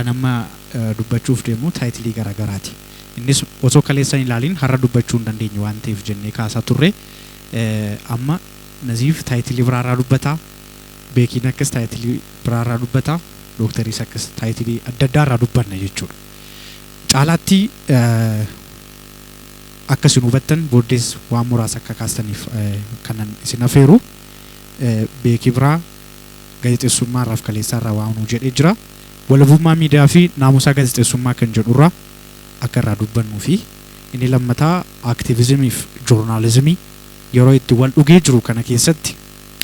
kan amma dubbachuuf deemu taayitilii garaagaraati. Innis osoo kaleessan ilaalin har'a dubbachuu hin dandeenye waan ta'eef jennee kaasaa turre amma Naziif taayitilii biraarraa dubbataa, Beekiin akkas taayitilii biraarraa dubbataa, Dooktariis akkas taayitilii adda addaarraa dubbanna jechuudha. Caalaatti akka isin hubattan booddees waan muraasa akka kaastaniif kanan isin afeeru Beekii biraa gaazexeessummaa irraaf kaleessaarraa waan nu jedhee jira. Walabummaa miidiyaa fi naamusaa gaazexeessummaa kan jedhurraa akka irraa dubbannuu fi inni lammataa aktiivizimii fi joornaalizimii yeroo itti wal dhugee jiru kana keessatti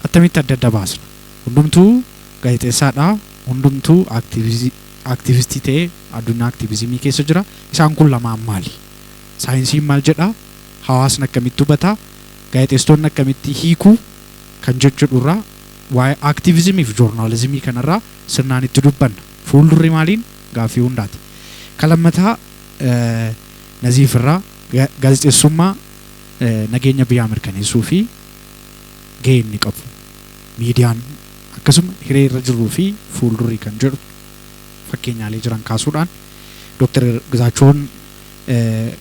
attamitti adda adda baasna. Hundumtuu gaazexeessaadha, hundumtuu aktiivistii ta'ee addunyaa aktiivizimii keessa jira. Isaan kun lamaan maali? Saayinsiin maal jedha? Hawaasni akkamitti hubataa? Gaazexeessitoonni akkamitti hiikuu kan jechuudhurraa waa'ee aktiivizimii fi joornaalizimii kanarraa sirnaan itti dubbanna. Fuuldurri maaliin? Gaaffii hundaati. Kalammataa Naziif irraa gaazexeessummaa nageenya biyyaa mirkaneessuu fi gahee inni qabu. Miidiyaan akkasuma hiree irra jiruu fi fuuldurri kan jedhu fakkeenyaalee jiran kaasuudhaan Dr. Gizaachoon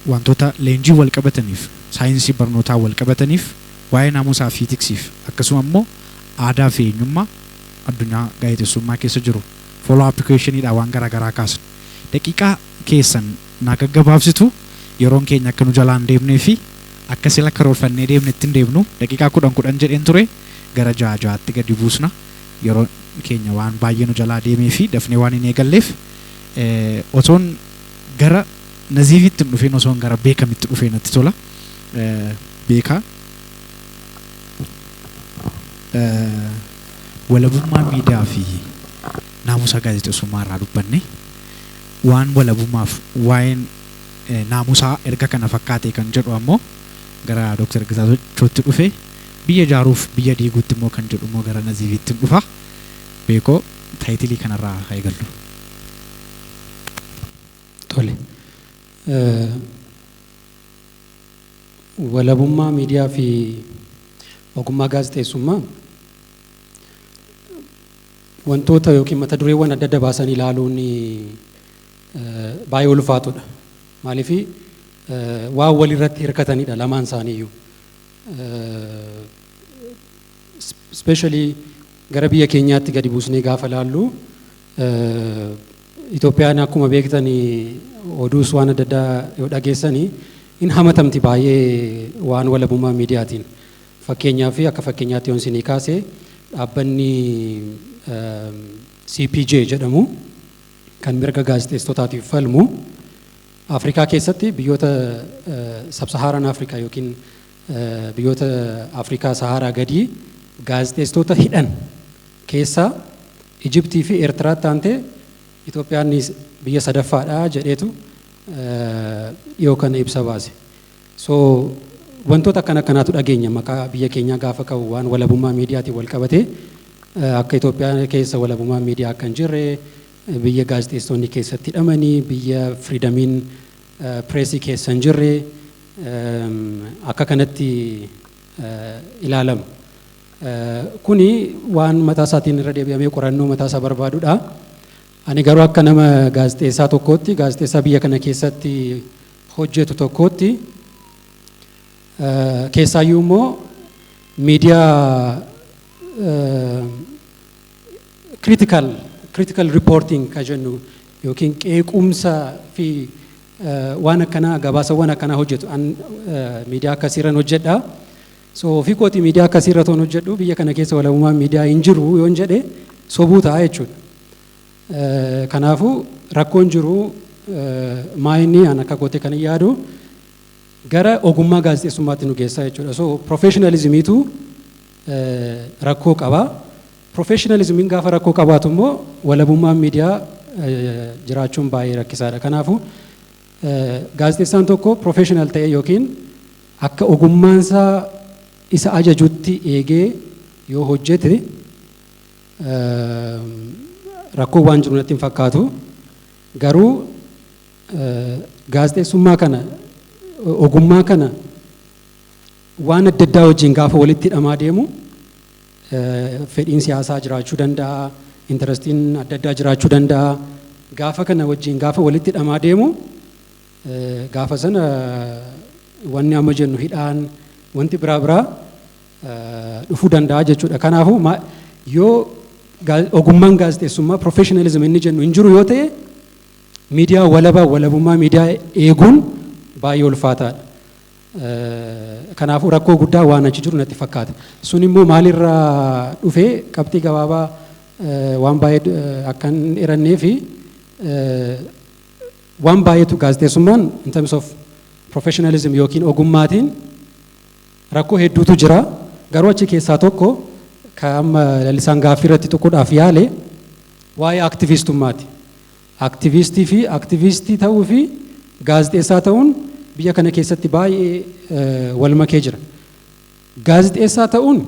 wantoota leenjii wal qabataniif, saayinsii barnootaa wal qabataniif, waa'ee naamusaa fi tiksiif akkasuma immoo aadaa fi eenyummaa addunyaa gaazexeessummaa keessa jiru follow applicationidha waan garaagaraa kaasan. Daqiiqaa keessan naa gaggabaabsitu yeroon keenya akka nu jalaan deemnee fi akka sila karoorfannee deemne ittiin deemnu daqiiqaa 10 jedheen ture gara 6 gadi buusna. Yeroo keenya waan baay'ee nu jalaa deemee fi dafnee waan hin eegalleef osoon gara Naziifitti hin dhufeen osoon gara Beekamitti dhufee natti tola. Beekaa walabummaa miidiyaa fi naamusa gaazexeessummaa irraa dubbanne waan walabummaaf waa'een naamusaa erga kana fakkaatee kan jedhu ammoo gara Dr. Gizaachootti dhufee biyya jaaruuf biyya diiguutti immoo kan jedhu immoo gara Naziifitti dhufa. Beekoo taayitilii kanarraa haa eegallu. Tole. Walabummaa miidiyaa fi ogummaa gaazexeessummaa wantoota yookiin mata dureewwan adda adda baasan ilaaluun baay'ee ulfaatudha. Maaliif waan walirratti hirkatanidha lamaan isaaniiyyuu. Especially gara biyya keenyaatti gadi buusnee gaafa laallu Itoophiyaan akkuma beektan oduus waan adda addaa yoo dhageessanii in hamatamti baay'ee waan walabummaa miidiyaatiin. Fakkeenyaaf akka fakkeenyaatti yoon isinii kaase dhaabbanni CPJ jedhamu kan mirga gaazexeessitootaatiif falmu Afrikaa keessatti biyyoota Sab-Sahaaraan Afrikaa yookiin biyyoota Afrikaa Saharaa gadii gaazexeessitoota hidhan keessaa Ijiptii fi Eertiraa taante Itoophiyaan biyya sadaffaadha jedheetu dhiyoo kana ibsa baase. So wantoota akkanaatu dhageenya maqaa biyya keenyaa gaafa qabu waan walabummaa miidiyaatiin wal qabatee akka Itoophiyaan keessa walabummaa miidiyaa akka hin jirre biyya gaazexeessitoonni keessatti hidhamanii biyya firiidamiin pireesii keessa hin jirre akka kanatti ilaalama. Kuni waan mataa isaatiin irra deebi'amee qorannoo mataa isaa barbaadudha. Ani garuu akka nama gaazexeessaa tokkootti gaazexeessaa biyya kana keessatti hojjetu tokkootti keessaayyuu immoo miidiyaa critical reporting ka jennu yookiin qeequmsa fi waan akkanaa gabaasawwan akkanaa hojjetu miidiyaa akkasiirran hojjedha. So ofii kooti miidiyaa akkasiirra toon hojjedhu biyya kana keessa walabummaa miidiyaa hin jiru yoon jedhe sobuu ta'a jechuudha. Kanaafuu rakkoon jiru maayinni an akka goote kan yaadu gara ogummaa gaazexeessummaatti nu geessaa jechuudha. So professionalismiitu rakkoo qaba. Professionalismiin gaafa rakkoo qabaatu immoo walabummaan miidiyaa jiraachuun baay'ee rakkisaadha. Kanaafuu gaazexeessaan tokko professional ta'e yookiin akka ogummaansaa isa ajajutti eegee yoo hojjete rakkoo waan jiru natti hin fakkaatu. Garuu gaazexeessummaa kana ogummaa kana waan adda addaa wajjin gaafa walitti hidhamaa deemu fedhiin siyaasaa jiraachuu danda'a, intarastiin adda addaa jiraachuu danda'a, gaafa kana wajjin gaafa walitti hidhamaa deemu gaafa sana wanni amma jennu hidhaan wanti biraa dhufuu danda'a jechuudha. Kanaafuu yoo ogummaan gaazexeessummaa professionalism inni jennu hin jiru yoo ta'e miidiyaa walabummaa miidiyaa eeguun baay'ee ulfaataadha. Kanaafuu rakkoo guddaa waan achi jiru natti fakkaata. Sun immoo maalirraa dhufee qabxii gabaabaa waan baay'ee akka hin hirannee fi waan baay'eetu gaazexeessummaan in terms of professionalism yookiin ogummaatiin rakkoo hedduutu jira. Garuu achi keessaa tokko kan amma lalisaan gaaffii irratti tuquudhaaf yaale waa'ee aktivistummaati. Aktivistii fi aktivistii ta'uu fi gaazexeessaa ta'uun biyya kana keessatti baay'ee wal makee jira. Gaazexeessaa ta'uun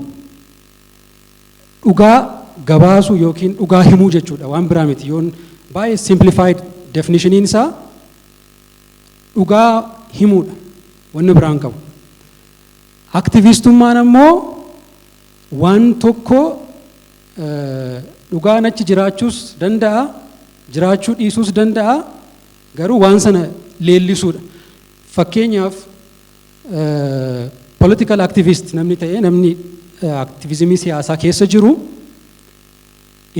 dhugaa gabaasuu yookiin dhugaa himuu jechuudha, waan biraa miti. Yoon baay'ee simplified definitioniin isaa dhugaa himuudha, wanni biraan qabu. Aktivistummaan ammoo waan tokko dhugaan achi jiraachuus danda'a, jiraachuu dhiisuus danda'a, garuu waan sana leellisuudha. Fakkeenyaaf political activist namni ta'e namni aktivizimii siyaasaa keessa jiru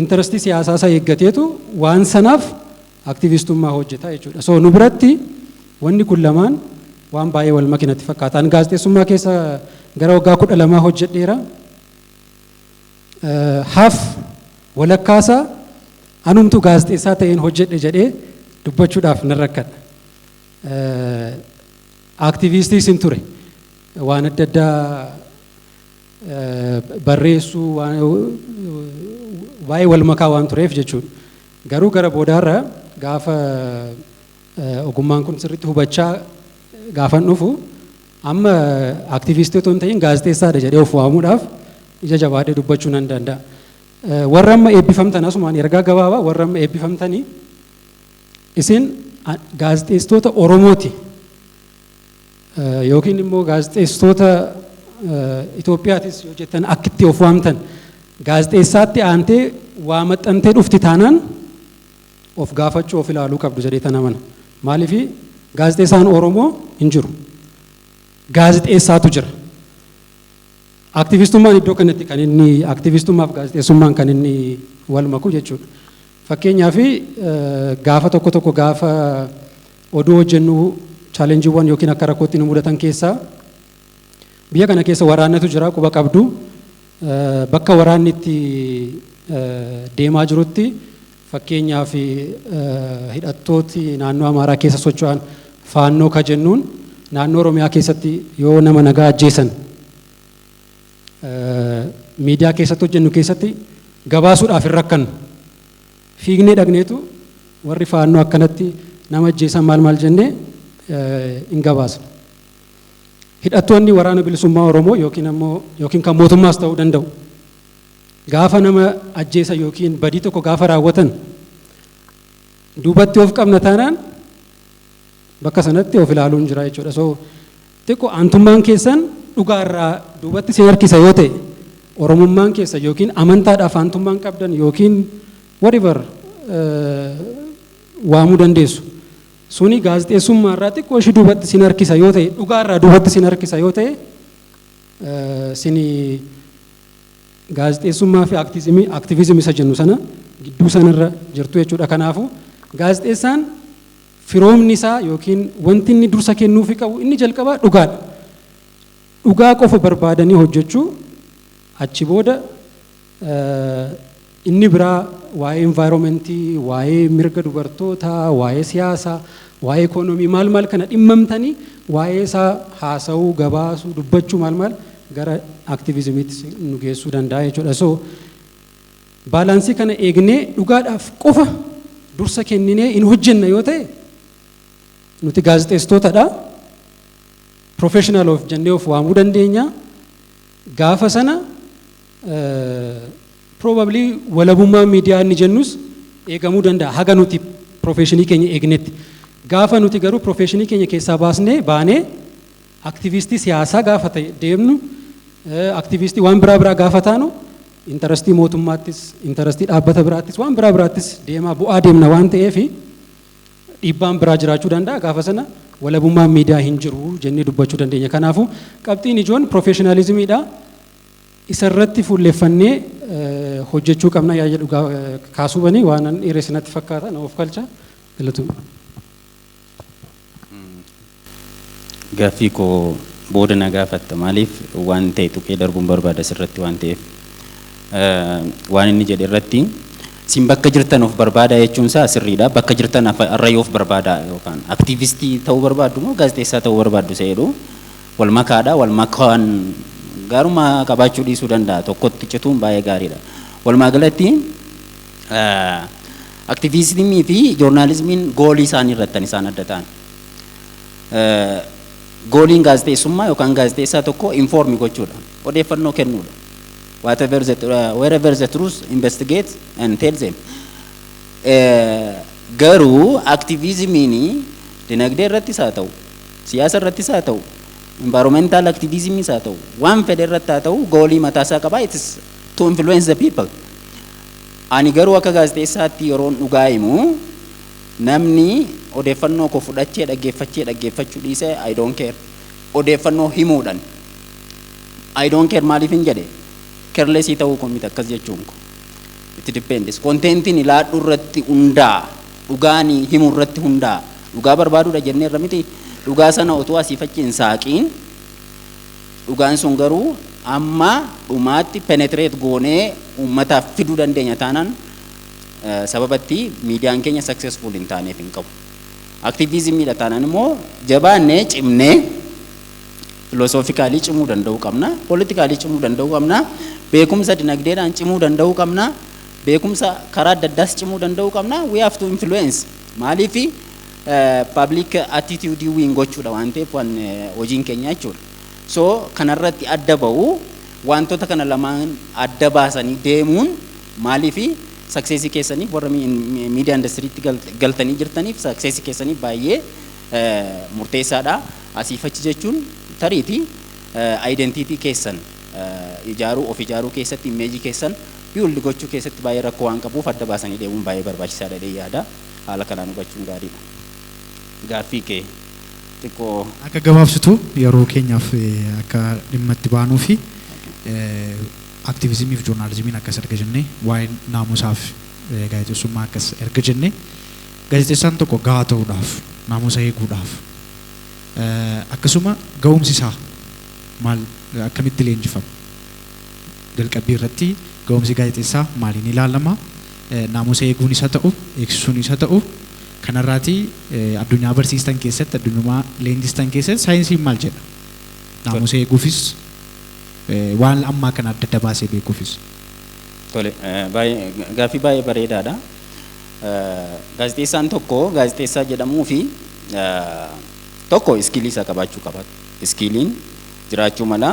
interestii siyaasaa isaa eeggateetu waan sanaaf aktivistummaa hojjeta jechuudha. So nu biratti wanni kun lamaan waan baay'ee wal makinatti fakkaata. Ani gaazexeessummaa keessa gara waggaa 12 hojjedheera. Haaf walakkaasaa anumtu gaazexeessaa ta'een hojjedhe jedhee dubbachuudhaaf nan rakkadha. Aktivistii sin ture waan adda addaa barreessuu baay'ee wal makaa waan tureef jechuudha. Garuu gara boodaarra gaafa ogummaan kun sirriitti hubachaa gaafan dhufu amma aktivistii otoo hin ta'in gaazexeessaadha jedhee of waamuudhaaf ija jabaadhee dubbachuu nan danda'a. Warra amma eebbifamtan asumaan ergaa gabaabaa warra amma eebbifamtanii isin gaazexeessitoota Oromooti yookiin immoo gaazexeessitoota Itoophiyaatis yoo jettan akkitti of waamtan gaazexeessaatti aantee waa maxxantee dhufti taanaan of gaafachuu of ilaaluu qabdu jedhee tan amana. Maaliif gaazexeessaan Oromoo hin jiru, gaazexeessaatu jira. Aktivistummaan iddoo kanatti kan inni aktivistummaaf gaazexeessummaan kan inni wal maku jechuudha. Fakkeenyaaf gaafa tokko gaafa oduu hojjennu chaalenjiiwwan yookiin akka rakkootti nu mudatan keessaa biyya kana keessa waraannatu jira quba qabdu. Bakka waraanni itti deemaa jirutti fakkeenyaaf hidhattooti naannoo Amaaraa keessa socho'an faannoo ka jennuun naannoo Oromiyaa keessatti yoo nama nagaa ajjeesan miidiyaa keessatti hojjennu keessatti gabaasuudhaaf hin rakkannu. Fiignee dhaqneetu warri faannoo akkanatti nama ajjeesan maal jennee hin gabaasnu. Hidhattoonni waraana bilisummaa Oromoo yookiin kan mootummaas ta'uu danda'u gaafa nama ajjeesa yookiin badii tokko gaafa raawwatan duubatti of qabna taanaan bakka sanatti of ilaaluun jira jechuudha. So xiqqoo aantummaan keessan dhugaarraa duubatti si harkisa yoo ta'e Oromummaan keessa yookiin amantaadhaaf aantummaan qabdan yookiin whatever waamuu dandeessu. Suni gaazexeessummaa irraa xiqqoo ishii duubatti sin harkisa yoo ta'e dhugaarraa duubatti sin harkisa yoo ta'e sini gaazexeessummaa fi aktiivizimii isa jennu sana gidduu sanarra jirtu jechuudha. Kanaafuu gaazexeessaan firoomni isaa yookiin wanti inni dursa kennuufi qabu inni jalqabaa dhugaadha. Dhugaa qofa barbaadanii hojjechuu achi booda inni biraa waa'ee environmentii, waa'ee mirga dubartootaa, waa'ee siyaasaa, waa'ee ikoonomii maal kana dhimmamtanii waa'ee isaa haasa'uu, gabaasuu, dubbachuu maal gara aktiivizimiitti nu geessuu danda'a jechuudha. So baalaansii kana eegnee dhugaadhaaf qofa dursa kenninee hin hojjenna yoo ta'e nuti gaazexeessitootadha. Professional of jennee of waamuu dandeenya. Gaafa sana probably walabummaa miidiyaa inni jennus eegamuu danda'a haga nuti professionii keenya eegnetti. Gaafa nuti garuu professionii keenya keessaa baanee aktivistii siyaasaa gaafa ta'e deemnu aktivistii waan biraa gaafa taanu intarastii mootummaattis, intarastii dhaabbata biraattis, waan biraattis deemaa bu'aa deemna waan ta'eef dhiibbaan biraa jiraachuu danda'a. Gaafa sana walabummaan miidiyaa hin jiru jennee dubbachuu dandeenya. Kanaafuu qabxiin ijoon professionalismiidha. Isarratti fuulleffannee hojjechuu qabna yaa jedhu kaasuu banii waan dhiirri natti fakkaata na of galcha galatu. Gaaffii koo booda na gaafatta maaliif waan ta'e tuqee darbuun barbaada sirratti waan ta'eef waan inni jedhe irratti sin bakka jirtan of barbaada jechuun isaa sirriidha. Bakka jirtan arrayyoo of barbaada yookaan aktiivistii ta'uu barbaaddu moo gaazexeessaa ta'uu barbaaddu seedhu wal makaadha. Wal makaan gaaruma qabaachuu dhiisuu danda'a. Tokkotti cituun baay'ee gaariidha. Walumaa galatti aktiivistimii fi joornaalizimiin goolii isaanii irratti isaan adda ta'an. Gooliin gaazexeessummaa yookaan gaazexeessaa tokko informi gochuudha. Odeeffannoo kennuudha. Wherever the truth, investigate and tell them. Garuu aktiivizimiin dinagdee irrattis haa ta'u, siyaasa irrattis haa ta'u, environmental activism haa ta'u, waan fedhe irratti haa ta'u goolii mataasaa qaba. It is to influence the people. Ani garuu akka gaazexeessaatti yeroon dhugaa himu namni odeeffannoo ko fudhachee dhaggeeffachuu dhiisee I don't care. Odeeffannoo himuudhaan I don't care maaliif hin jedhe careless ta'uu komite akkas jechuun ko. It depends. Contentiin ilaadhu irratti hundaa, dhugaanii himu irratti hundaa. Dhugaa barbaaduudha jennee irra miti. Dhugaa sana otoo asiifachi hin saaqiin dhugaan sun garuu amma dhumaatti penetrate goonee uummataaf fiduu dandeenya taanaan sababatti miidiyaan keenya successful hin taaneef hin qabu. Aktiivizimiidha taanaan immoo jabaannee cimnee philosophically cimuu danda'uu qabna, politically cimuu danda'uu qabna, beekumsa dinagdeedhaan cimuu danda'uu qabna, beekumsa karaa adda addaas cimuu danda'uu qabna. We have to influence. Maaliif public attitude win gochuudha waan ta'eef waan hojiin keenya jechuudha. So kanarratti adda ba'u wantoota kana lamaan adda baasanii deemuun maaliif successii keessaniif warra media industrytti galtanii jirtaniif successii keessaniif baay'ee murteessaadha. Asiifachi jechuun tariitii identity keessan of ijaaruu keessatti image keessan build gochuu keessatti baay'ee rakkoo waan qabuuf adda baasanii deemuun baay'ee barbaachisaadha jedhee yaada. Haala kanaan hubachuun gaariidha. Gaaffii kee xiqqoo akka gabaabsitu yeroo keenyaaf akka dhimma itti baanuu fi aktiivizimii fi joornaalizimiin akkas erga jennee waa'ee naamusaaf gaazexeessummaa akkas erga jennee gaazexeessaan tokko gahaa ta'uudhaaf naamusa eeguudhaaf akkasuma ga'umsi isaa maal akkamitti leenjifama jalqabbii irratti ga'umsi gaazexeessaa maaliin ilaalama naamusa eeguun isa ta'u eegsisuun isa ta'u kanarraati addunyaa barsiistan keessatti addunyaa leenjistan keessatti saayinsiin maal jedha naamusa eeguufis waan ammaa kana adda adda baasee beekuufis. Tole gaaffii baay'ee bareedaadha. Gaazexeessaan tokko gaazexeessaa jedhamuu fi tokko iskiilii isaa qabaachuu qaba. Iskiiliin jiraachuu mala.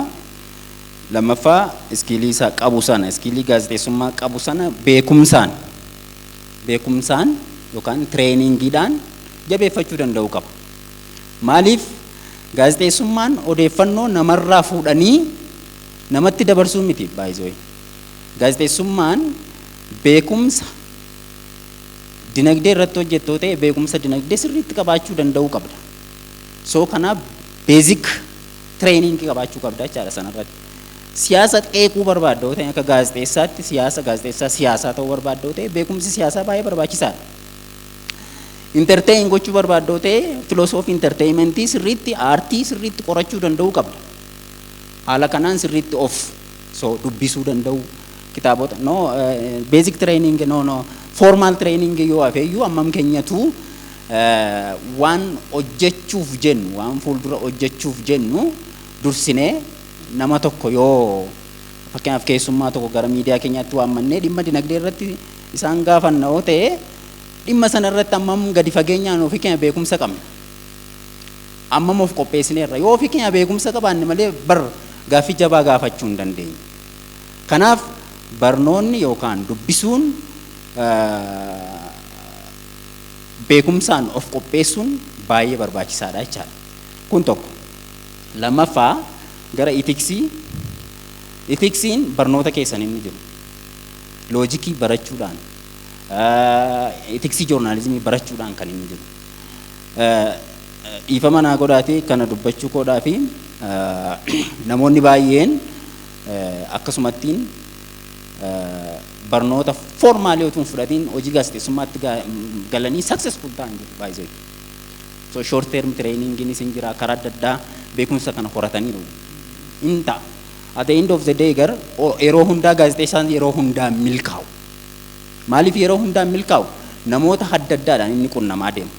Lammaffaa iskiilii isaa qabu sana iskiilii gaazexeessummaa qabu sana beekumsaan yookaan treeningiidhaan jabeeffachuu danda'uu qaba. Maaliif gaazexeessummaan odeeffannoo namarraa fuudhanii namatti dabarsuu miti baay'ee. Gaazexeessummaan beekumsa dinagdee irratti hojjettoo ta'e beekumsa dinagdee sirriitti qabaachuu danda'uu qabda. So kanaaf basic training qabaachuu qabda jechaadha sanarratti. Siyaasa qeequu barbaaddoo ta'e akka gaazexeessaatti gaazexeessaa siyaasaa ta'uu barbaaddoo ta'e beekumsi siyaasaa baay'ee barbaachisaadha. Entertain gochuu barbaaddoo ta'e philosophy entertainmentii sirriitti aartii sirriitti qorachuu danda'uu qabda. Haala kanaan sirriitti of dubbisuu danda'u kitaabota basic training formal training yoo hafeeyyuu ammam keenyatu waan hojjechuuf jennu waan fuuldura hojjechuuf jennu dursinee nama tokko yoo fakkeenyaaf keessummaa tokko gara miidiyaa keenyaatti waammannee dhimma dinagdee irratti isaan gaafanna yoo ta'e dhimma sana irratti ammam gadi fageenyaan ofii keenya beekumsa qabna. Ammam of qopheessineerra yoo ofii keenya beekumsa qabaanne malee gaaffii jabaa gaafachuu hin dandeenye. Kanaaf barnoonni yookaan dubbisuun beekumsaan of qopheessuun baay'ee barbaachisaadha jechaadha. Kun tokko. Lammaffaa gara itiksiin barnoota keessan inni jiru. loojikii barachuudhaan etiksii joornaalizimii barachuudhaan kan inni jiru. Dhiifama naa godhaatee kana dubbachuu koodhaa fi namoonni baay'een akkasumattiin barnoota formaalii otoo hin fudhatiin hojii gaazexeessummaatti galanii successful ta'an jiru baay'ee. So short term training inis hin jira karaa adda addaa beekumsa kana horataniiru. Inta at the end of the day gar yeroo hundaa gaazexeessaan yeroo hundaa milkaa'u. Maaliif yeroo hundaa milkaa'u namoota adda addaadhaan inni qunnamaa deema.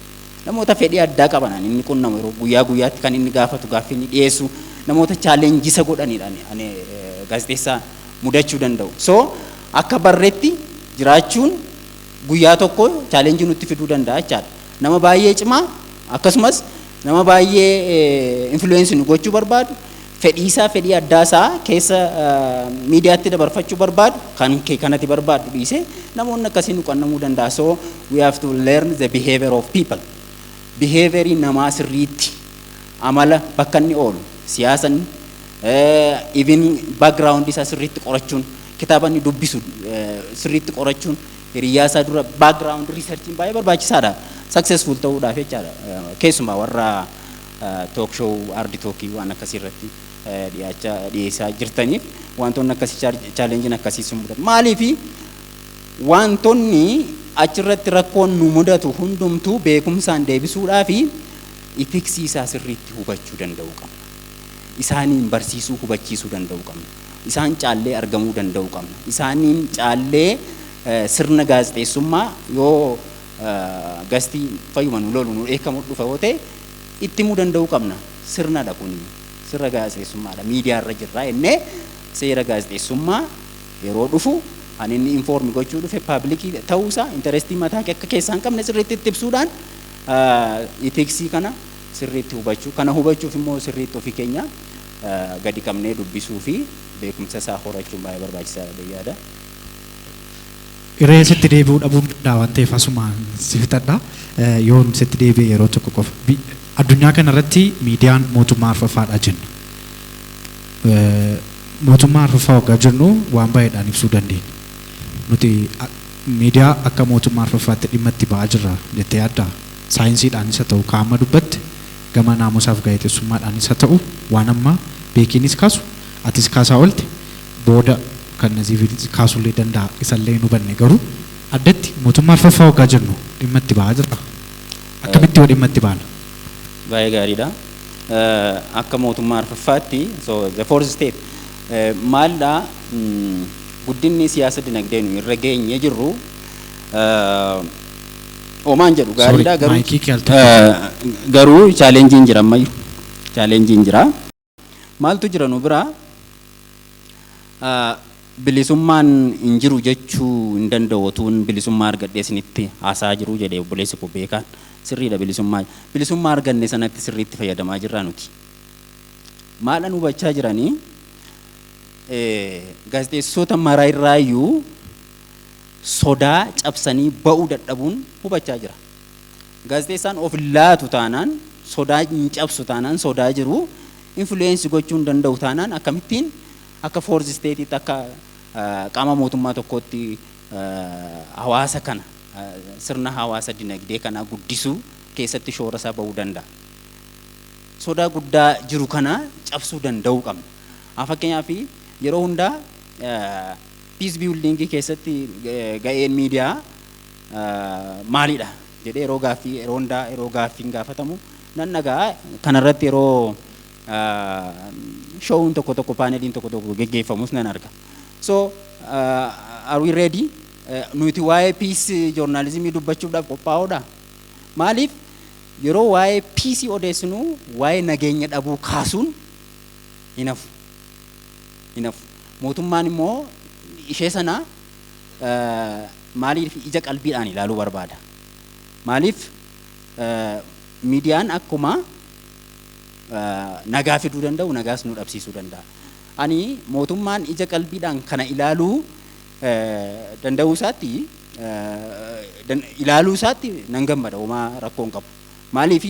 Namoota fedhii addaa qabanaan inni qunnamu yeroo guyyaa guyyaatti kan inni gaafatu gaaffii inni dhiyeessu namoota challenge godhaniidhaan gaazexeessaa mudachuu danda'u. So akka barreetti jiraachuun guyyaa tokko challenge nutti fiduu danda'a jechaadha. Nama baay'ee cimaa akkasumas nama baay'ee influence nu gochuu barbaadu fedhii addaasaa keessa miidiyaatti dabarfachuu barbaadu kan kanatti barbaadu dhiisee namoonni akkasii nu qannamuu danda'a. So we have to learn the behavior of people. Behavior namaa sirriitti amala bakka inni oolu siyaasan even background isaa sirriitti qorachuun kitaaba inni dubbisu sirriitti qorachuun hiriyaasaa dura background researchiin baay'ee barbaachisaadha successful ta'uudhaaf jechaadha. Keessumaa warra talk show ardi tookii waan akkasii irratti dhiyeessaa jirtaniif wantoonni akkasii challenge akkasii sun mudatu. Maaliifi wantoonni achirratti rakkoon nu mudatu hundumtuu beekumsaan deebisuudhaa fi itiksii isaa sirriitti hubachuu danda'uu qabna. Isaaniin barsiisuu hubachiisuu danda'uu qabna. Isaan caallee argamuu danda'uu qabna. Isaaniin caallee sirna gaazexeessummaa yoo gastii fayyuma nu lolu nu eekamu dhufa yoo ta'e itti himuu danda'uu qabna. Sirnadha kun sirna gaazexeessummaadha. Miidiyaa irra jirra jennee seera gaazexeessummaa yeroo dhufu ani inni inform gochuu dhufe publikii ta'uusaa interestii mataa akka keessaa hin qabne sirriitti itti ibsuudhaan itiksii kana sirriitti hubachuu kana hubachuuf immoo sirriitti ofii keenya gadi qabnee dubbisuu fi beekumsa isaa horachuun baay'ee barbaachisaadha yaada. Irree sitti deebi'uu dhabuu danda'a waan ta'eef asumaan si fixadha. Yoon sitti deebi'e yeroo tokko qofa. Addunyaa kanarratti miidiyaan mootummaa arfaffaadha jenna. Mootummaa arfaffaa waggaa jennu waan baay'eedhaan ibsuu dandeenya. Nuti miidiyaa akka mootummaa arfaffaatti dhimma itti ba'aa jirra jettee yaaddaa? Saayinsiidhaanis haa ta'u qaama dubbatti gama naamusaaf gaazexeessummaadhaanis haa ta'u waan amma beekiinis kaasu atis kaasaa oolte booda kan naziifi kaasuullee danda'a isallee nu banne garuu addatti mootummaa arfaffaa waggaa jennu dhimma itti ba'aa jirra. Akkamitti yoo dhimma itti baana? Baay'ee gaariidha. Akka mootummaa arfaffaatti so the fourth state maalidha guddinni siyaasa dinagdee nu irra geenye jirru Oman jedhu gaariidha garuu challenge jira ammayyu challenge jira maaltu jira nu bira bilisummaan hin jiru jechuu hin danda'u tuun bilisummaa argadhee isinitti haasaa jiru jedhee obboleessi koo beekaan sirriidha bilisummaa arganne sanatti sirriitti fayyadamaa jirra nuti maalan hubachaa jiranii gaazexeessota maraa irraayyuu sodaa cabsanii ba'uu dadhabuun hubachaa jira. Gaazexeessaan of laatu taanaan sodaa hin cabsu taanaan sodaa jiru influence gochuu hin danda'u taanaan akkamittiin akka fourth state akka qaama mootummaa tokkootti hawaasa kana sirna hawaasa dinagdee kana guddisuu keessatti shoora isaa ba'uu danda'a. Sodaa guddaa jiru kana cabsuu danda'uu qabna. Fakkeenyaaf yeroo hundaa peace building keessatti ga'een miidiyaa maalidha jedhee yeroo hundaa yeroo gaaffiin gaafatamu nan dhagaa kanarratti yeroo showun tokko paaneliin tokko geggeeffamus nan arga. So are we ready? Nuti waa'ee peace journalismii dubbachuudhaaf qophaa'uudha. Maaliif yeroo waa'ee peace odeessinu waa'ee nageenya dhabuu kaasuun hinafu. Mootummaan immoo ishee sana maaliif ija qalbiidhaan ilaaluu barbaada? Maaliif miidiyaan akkuma nagaa fiduu danda'u nagaas nu dhabsiisuu danda'a. Ani mootummaan ija qalbiidhaan kana ilaaluu danda'uu isaatti nan gammada homaa rakkoon qabu. Maaliif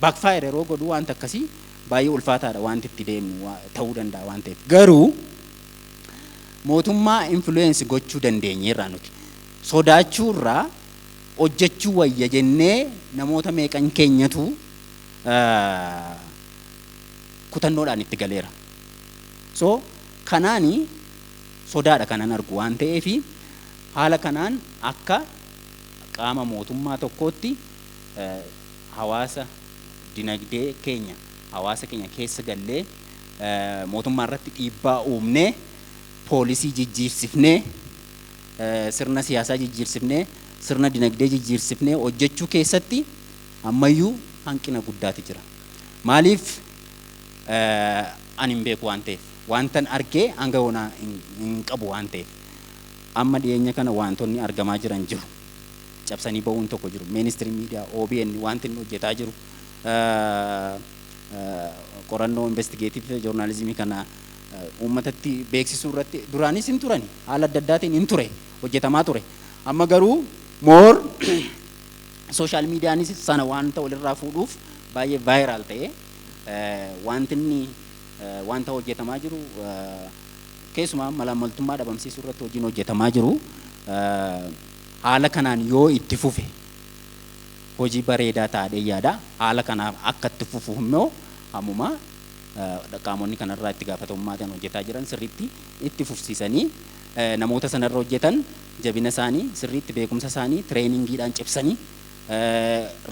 backfire yeroo godhu wanta akkasii baay'ee ulfaataadha wanti itti deemnu ta'uu danda'a waan ta'eef. Garuu mootummaa influence gochuu dandeenyeerra nuti. Sodaachuurraa hojjechuu wayya jennee namoota meeqan keenyatu kutannoodhaan itti galeera. So kanaani sodaadha kanan argu waan ta'eef haala kanaan akka qaama mootummaa tokkootti hawaasa dinagdee keenya hawaasa keenya keessa gallee mootummaa irratti dhiibbaa uumnee poolisii jijjiirsifnee sirna siyaasaa jijjiirsifnee sirna dinagdee jijjiirsifnee hojjechuu keessatti ammayyuu hanqina guddaatu jira. Maaliif ani hin beeku waan ta'eef wantan argee hanga yoonaa hin qabu waan ta'eef amma dhiyeenya kana wantoonni argamaa jiran jiru. Cabsanii ba'uun tokko jiru. Ministry media OBN wanti inni hojjetaa jiru qorannoo investigative journalism kana uummatatti beeksisuu irratti duraanis hin turani haala adda addaatiin hin ture hojjetamaa ture. Amma garuu more social mediaanis sana wanta walirraa fuudhuuf baay'ee viral ta'e wanti inni wanta hojjetamaa jiru keessumaa malaammaltummaa dhabamsiisuu irratti hojiin hojjetamaa jiru haala kanaan yoo itti fufe hojii bareedaa ta'ee yaada. Haala kanaaf akka itti fufu immoo ammuma qaamonni kanarraa itti gaafatamummaadhaan hojjetaa jiran sirriitti itti fufsiisanii namoota sanarra hojjetan jabina isaanii sirriitti beekumsa isaanii tireeningiidhaan cibsanii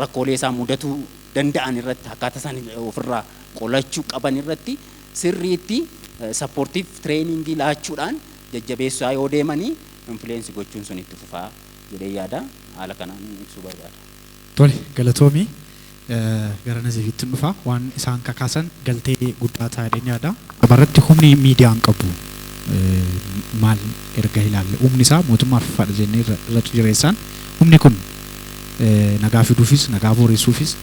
rakkoolee isaan mudatuu danda'an irratti akkaataa isaan ofirraa qolachuu qaban irratti sirriitti supportive trainingii laachuudhaan jajjabeessaa yoo deemanii influence gochuun sun itti fufaa jedhee yaada. Haala kanaan ibsuu barbaada. Tole galatoomii gara Nazifiitti dhufa waan isaan kakaasan galtee guddaa ta'een yaada. Abarratti humni miidiyaan qabu maal erga ilaalle humni isaa mootummaaf fadha jennee irra jireessaan humni kun nagaa fiduufis nagaa booressuufis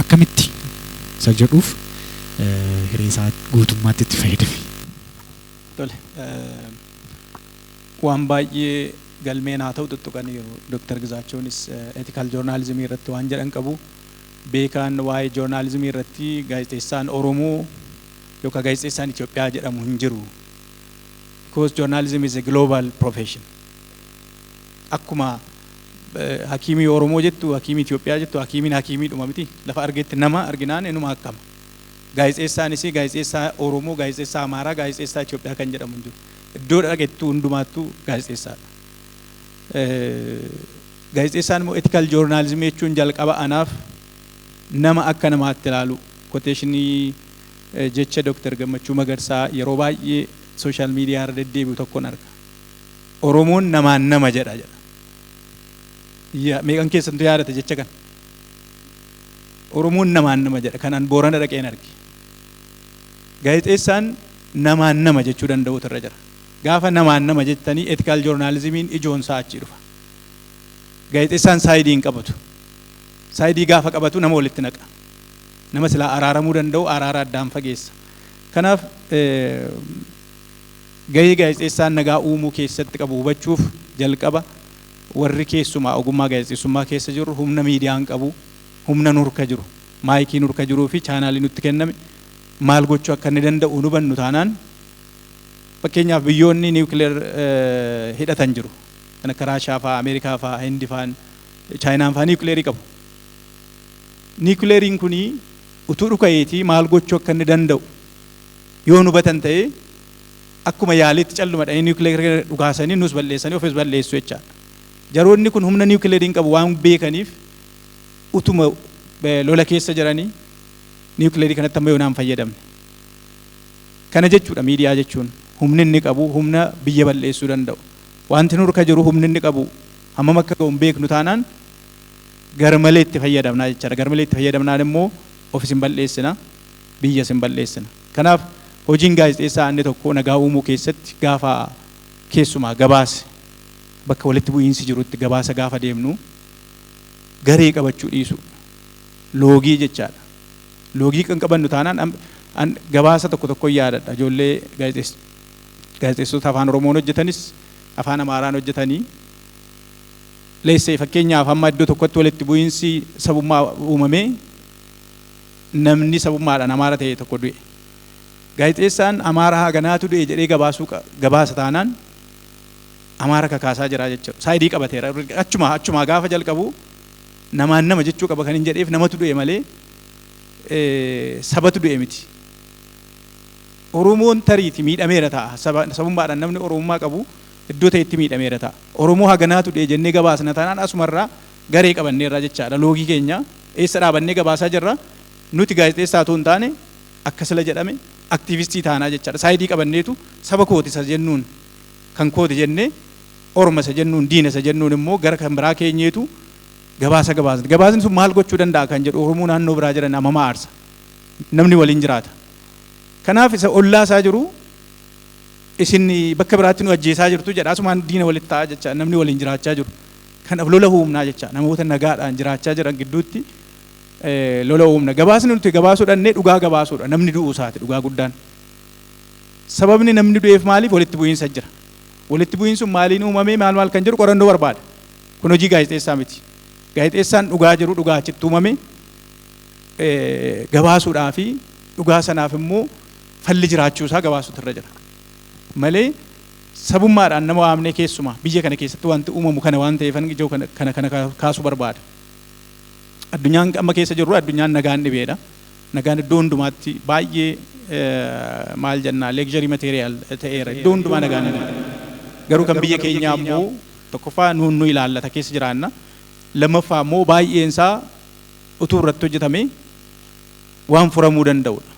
akkamitti isa jedhuuf hiree isaa guutummaatti itti fayyadame. Tole waan baay'ee galmeen haa ta'u tuttuqaniiru. Dr. Gizaachonis ethical journalism irratti waan jedhan qabu. Beekaan waa'ee journalism irratti gaazexeessaan Oromoo yookaan gaazexeessaan Itoophiyaa jedhamu hin jiru. Because journalism is a global profession. Akkuma hakiimii Oromoo jettu, hakiimii Itoophiyaa jettu, hakiimiin hakiimiidhuma miti. Lafa argetti nama arginaan inuma akkama. Gaazexeessaanis gaazexeessaa Oromoo, gaazexeessaa Amaaraa, gaazexeessaa Itoophiyaa kan jedhamu hin jiru. Iddoo dhageettu hundumaattuu gaazexeessaadha. Gaazexeessaan immoo ethical journalism jechuun jalqaba anaaf nama akka namaatti ilaalu quotationii jecha Dr. Gammachuu Magarsaa yeroo baay'ee social media irra deddeebi'u tokkoon arga. Oromoon namaan nama jedha jedha. Meeqan keessantu yaadata jecha kan? Oromoon namaan nama jedha kanaan Boorana dhaqeen arge. Gaazexeessaan namaan nama jechuu danda'utu irra jira. Gaafa namaan nama jettanii ethical journalismiin ijoon isaa achi dhufa. Gaazexeessaan saayidii hin qabatu. Saayidii gaafa qabatu nama walitti naqa. Nama silaa araaramuu danda'u araara addaan fageessa. Kanaaf gahee gaazexeessaan nagaa uumuu keessatti qabu hubachuuf jalqaba warri keessumaa ogummaa gaazexeessummaa keessa jiru humna miidiyaan qabu, humna nurka jiru, maayikii nurka jiruu fi chaanaalii nutti kenname maal gochuu akka inni danda'u hubannu taanaan fakkeenyaaf biyyoonni niwukileer hidhatan jiru. Kan akka Raashaa fa'aa, Ameerikaa fa'aa, Hindi fa'aa, Chaayinaan fa'aa niwukileerii qabu. Niwukileeriin kuni utuu dhukayeetii maal gochuu akka inni danda'u yoo hubatan ta'ee akkuma yaalitti calluma dha'ee niwukileerii dhukaasanii nus balleessanii ofis balleessu jechaadha. Jaroonni kun humna niwukileeriin qabu waan beekaniif utuma lola keessa jiranii niwukileerii kanatti amma yoonaan fayyadamne. Kana jechuudha miidiyaa jechuun humni inni qabu humna biyya balleessuu danda'u. Wanti nurka jiru humni inni qabu hammam akka ga'u beeknu taanaan garmalee itti fayyadamnaa jechaadha. Garmalee itti fayyadamnaan immoo ofis hin balleessina, biyyas hin balleessina. Kanaaf hojiin gaazexeessaa inni tokko nagaa uumuu keessatti gaafa keessumaa gabaasa bakka walitti bu'iinsi jirutti gabaasa gaafa deemnu garee qabachuu dhiisu loogii jechaadha. Loogii kan qabannu taanaan gabaasa tokko yaadadha. Ijoollee gaazexeessota afaan Oromoon hojjetanis afaan Amaaraan hojjetanii leessee fakkeenyaaf amma iddoo tokkotti walitti bu'iinsi sabummaa uumamee namni sabummaadhaan Amaara ta'e tokko du'e. Gaazexeessaan Amaaraa haganaatu du'e jedhee gabaasa taanaan Amaara kakaasaa jira jechuudha. Saayidii qabateera. Achuma gaafa jalqabu namaan nama jechuu qaba kan hin jedheef namatu du'e malee sabatu du'e miti. Oromoon tariiti miidhameera ta'a. Sabummaadhaan namni Oromummaa qabu iddoo ta'etti miidhameera ta'a. Oromoo haganaatu du'e jennee gabaasna taanaan asumarraa garee qabanneerra jechaadha. Loogii keenya eessa dhaabannee gabaasaa jirra. Nuti gaazexeessaa otoo hin taane akka sila jedhame aktiivistii taanaa jechaadha. Saayidii qabanneetu saba kooti isa jennuun kan kooti jennee orma isa jennuun diina isa jennuun immoo gara kan biraa keenyeetu gabaasa gabaasna. Gabaasni sun maal gochuu danda'a kan jedhu Oromoo naannoo biraa jiran amamaa aarsa. Namni waliin jiraata. Kanaaf isa ollaa isaa jiru isin bakka biraatti nu ajjeesaa jirtu jedha. Asumaan diina walitti ta'a jecha namni waliin jiraachaa jiru. Kanaaf lola uumnaa jecha namoota nagaadhaan jiraachaa jiran gidduutti lola uumna. Gabaasni nuti gabaasuudhaan dhugaa gabaasuudha. Namni du'uu isaati dhugaa guddaan. Sababni namni du'eef maaliif walitti bu'iinsa jira. Walitti bu'iinsi maaliin uumamee maal kan jiru qorannoo barbaada. Kun hojii gaazexeessaa miti. Gaazexeessaan dhugaa jiru dhugaa achitti uumame gabaasuudhaa fi dhugaa sanaaf immoo falli jiraachuu isaa gabaasuutu irra jira. Malee sabummaadhaan nama waamnee keessumaa biyya kana keessatti wanti uumamu kana waan ta'eef ijoo kana kaasuu barbaada. Addunyaan amma keessa jirru addunyaan nagaan dhibeedha. Nagaan iddoo hundumaatti baay'ee maal jennaa leegjarii materiyaal ta'eera. Iddoo hundumaa nagaan dhibeedha. Garuu kan biyya keenyaa immoo tokkoffaa nu ilaallata keessa jiraanna. Lammaffaa immoo baay'een isaa utuu irratti hojjetame waan furamuu danda'udha.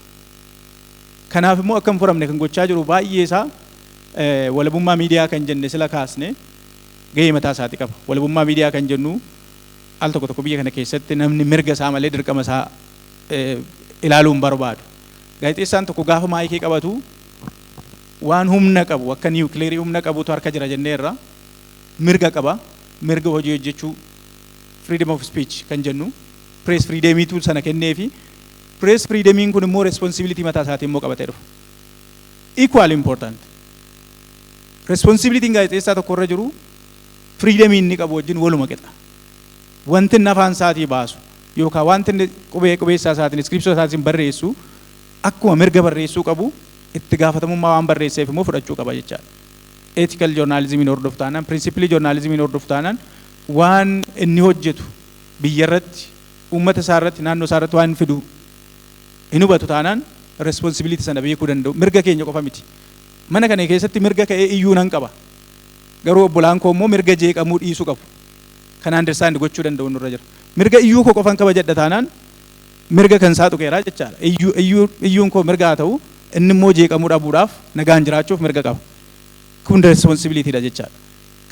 Kanaaf immoo akka hin furamne kan gochaa jiru baay'ee isaa walabummaa miidiyaa kan jenne sila kaasne gahee mataa isaati qaba. Walabummaa miidiyaa kan jennu al tokko biyya kana keessatti namni mirga isaa malee dirqama isaa ilaaluu hin barbaadu. Gaazexeessaan tokko gaafa maayikii qabatu waan humna qabu akka niwukileerii humna qabutu harka jira jenneerra mirga qaba. Mirga hojii hojjechuu freedom of speech kan jennu press freedomiitu sana kenneefi press freedomiin kun immoo responsibility mataa isaatiin immoo qabatee dhufa. Equal important. Responsibility gaazexeessaa tokko irra jiru freedomii inni qabu wajjin waluma qixa. Wanti inni afaan isaatii baasu yookaan wanti inni qubeessaa isaatiin iskiripsoo isaatiin barreessu akkuma mirga barreessuu qabu itti gaafatamummaa waan barreesseef immoo fudhachuu qaba jechaadha. Ethical journalism hordofu taanaan principally journalism hordofu taanaan waan inni hojjetu biyya irratti uummata isaa irratti naannoo isaa irratti waan fidu hin hubatu taanaan responsibility sana beekuu danda'u. Mirga keenya qofa miti. Mana kana keessatti mirga ka'ee iyyuu nan qaba. Garuu obbolaan koo immoo mirga jeeqamuu dhiisuu qabu. Kan understand gochuu danda'u nurra jira. Mirga iyyuu koo qofan qaba jedha taanaan mirga kan isaa tuqeeraa jechaadha. Iyyuun koo mirga haa ta'u inni immoo jeeqamuu dhabuudhaaf nagaan jiraachuuf mirga qaba. Kun responsibility dha jechaadha.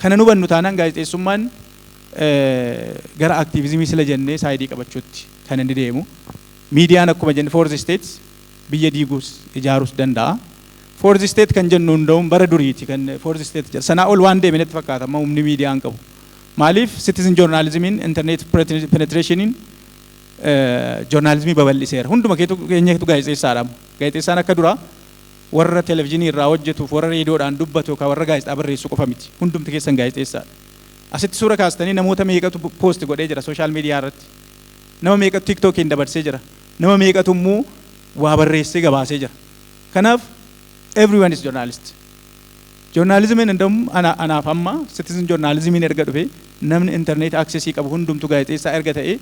Kana nu hubannu taanaan gaazexeessummaan gara aktiivizimii sila jennee saayidii qabachuutti kan inni deemu. Miidiyaan akkuma jenne fourth state biyya diiguus ijaaruus danda'a. Fourth state kan jennu hunda'uun bara duriiti kan fourth state jedha. Sanaa ol waan deeme natti fakkaata amma humni miidiyaan qabu. Maaliif citizen journalismiin internet penetrationiin journalismii babal'iseera. Hunduma keenyatu gaazexeessaadha. Gaazexeessaan akka duraa warra televezyiinii irraa hojjetuuf warra reediyoodhaan dubbatu yookaan warra gaazexaa barreessu qofa miti. Hundumti keessan gaazexeessaadha. Asitti suura kaastanii namoota meeqatu poost godhee jira sooshaal miidiyaa irratti. Nama meeqatu tiiktookiin dabarsee jira. Nama meeqatu immoo waa barreessee gabaasee jira. Kanaaf everyone is journalist. Journalismiin እንደውም anaaf amma citizen journalismiin erga dhufe namni internet accessii qabu hundumtu gaazexeessaa erga ta'e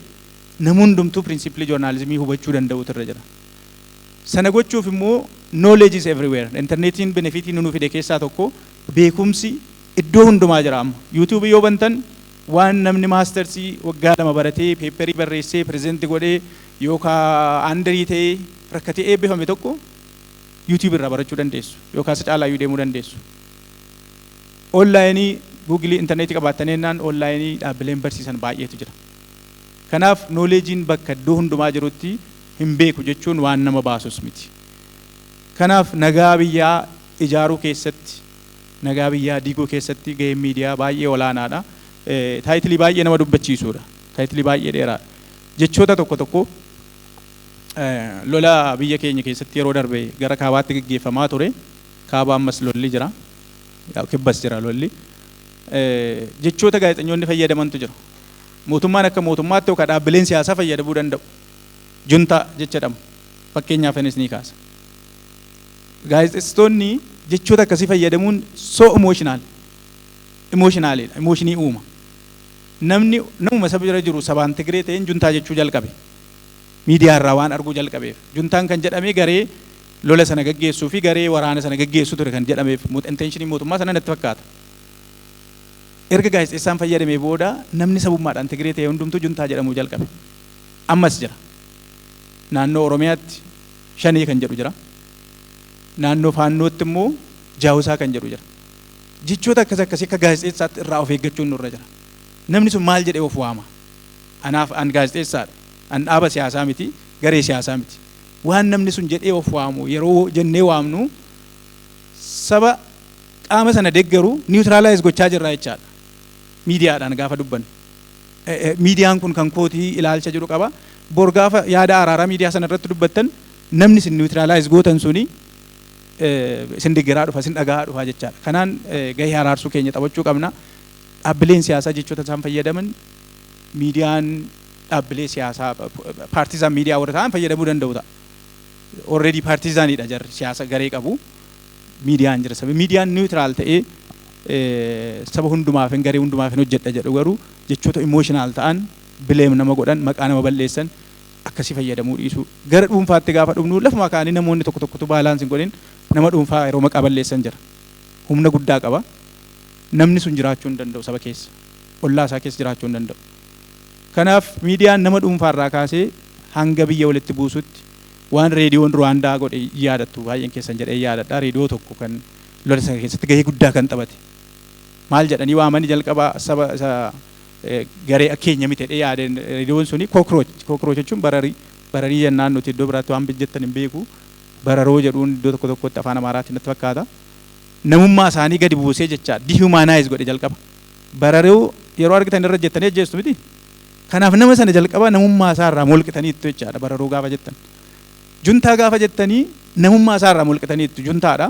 namni hundumtu principally journalismii hubachuu danda'utu irra jira. Sana gochuuf immoo knowledge is everywhere. Internetiin benefitii nu fide keessaa tokko beekumsi iddoo hundumaa jira amma. YouTube yoo bantan waan namni maastersii waggaa 2 baratee peeperii barreessee present godhee yookaan andarii ta'ee rakkatee eebbifame tokko YouTube irraa barachuu dandeessu yookaan isa caalaa deemuu dandeessu. Onlaayinii Google internetii qabaataniinaan onlaayinii dhaabbileen barsiisan baay'eetu jira. Kanaaf knowledgein bakka iddoo hundumaa jirutti hin beeku jechuun waan nama baasus miti. Kanaaf nagaa biyyaa ijaaruu keessatti nagaa biyyaa diiguu keessatti gaheen miidiyaa baay'ee olaanaadha. Taayitilii baay'ee nama dubbachiisuudha. Taayitilii baay'ee dheeraadha. Jechoota tokko lola biyya keenya keessatti yeroo darbe gara kaabaatti gaggeeffamaa ture. Kaaba ammas lolli jira. Kibbas jira lolli. Jechoota gaazexeessitoonni fayyadamantu jira. Mootummaan akka mootummaatti yookaan dhaabbileen siyaasaa fayyadamuu danda'u. Junta jechuudha. Fakkeenyaaf innis ni kaasa. gaazexeessitoonni jechoota akkasii fayyadamuun so emotionaalidha. Emotionii uuma. Namuma saba bira jiru sabaan Tigree ta'een juntaa jechuu jalqabe. Miidiyaa irraa waan arguu jalqabeef. Juntaan kan jedhamee garee lola sana gaggeessuu fi garee waraana sana gaggeessuu ture kan jedhameef intentionii mootummaa sana natti fakkaata. Erga gaazexeessaan fayyadamee booda namni sabummaadhaan Tigree ta'e hundumtuu juntaa jedhamuu jalqabe. Ammas jira. Naannoo Oromiyaatti Shanee kan jedhu jira. Naannoo Faannootti immoo Jaawusaa kan jedhu jira. Jechoota akkasii akka gaazexeessaatti irraa of eeggachuun nurra jira. Namni sun maal jedhee of waama? Anaaf an gaazexeessaadha. An dhaaba siyaasaa miti, garee siyaasaa miti. Waan namni sun jedhee of waamu yeroo jennee waamnu saba qaama sana deeggaru niwutiraalaayiz gochaa jirra jechaadha. Miidiyaadhaan gaafa dubbannu. Miidiyaan kun kan kootii ilaalcha jedhu qaba. Bor gaafa yaada araaraa miidiyaa sana irratti dubbattan namni sin niwutiraalaayiz gootan suni sin deeggaraa dhufa, sin dhagaa dhufa jechaadha. Kanaan gahee araarsuu keenya taphachuu qabna. Dhaabbileen siyaasaa jechoota isaan fayyadaman miidiyaan dhaabbilee siyaasaa paartiizaan miidiyaa warra ta'an fayyadamuu danda'u ta'a. Already paartiizaanidha jarri siyaasa garee qabu. Miidiyaan jira sabi miidiyaan niwutiraal ta'ee saba hundumaaf hin garee hundumaaf hin hojjedha jedhu garuu jechoota imooshinaal ta'an bileem nama godhan maqaa nama balleessan akkasii fayyadamuu dhiisu. Gara dhuunfaatti gaafa dhufnu lafuma kaanii namoonni tokko tokkotu baalaansi hin godhin nama dhuunfaa yeroo maqaa balleessan jira. Humna guddaa qaba. Namni sun jiraachuu hin danda'u saba keessa. Ollaa isaa keessa jiraachuu hin danda'u. Kanaaf miidiyaan nama dhuunfaarraa kaasee hanga biyya walitti buusutti waan reediyoon Ruwaandaa godhe yaadattu baay'een keessan jedhee yaadadha. Reediyoo tokko kan lola sana keessatti gahee guddaa kan taphate. Maal jedhanii waamanii jalqabaa saba garee keenya miti jedhee yaadeen reediyoon suni kookroach jechuun bararii jennaan nuti iddoo biraatti waan jettan hin beeku. Bararoo jedhuun iddoo tokko tokkotti afaan Amaaraatti natti fakkaata. Namummaa isaanii gadi buusee jecha dihumanize godhe jalqaba. Bararoo yeroo argitan irra jettanii ajjeestu miti. Kanaaf nama sana jalqaba namummaa isaa irraa molqitanii ittu jechaadha bararoo gaafa jettan. Juntaa gaafa jettanii namummaa isaa irraa molqitanii ittu juntaadha.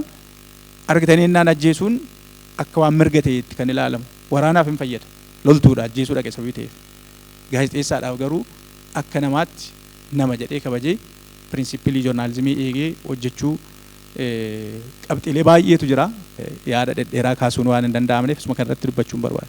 Argitanii innaan ajjeesuun akka waan mirga ta'etti kan ilaalamu. Waraanaaf hin fayyadu. Loltuudha ajjeesuu dhaqe sabii ta'eef. Gaazexeessaadhaaf garuu akka namaatti nama jedhee kabajee pirinsipilii joornaalizimii eegee hojjechuu qabxiilee baay'eetu jira. Yaada dhedheeraa kaasuun waan hin danda'amneef isuma kanarratti dubbachuun barbaade.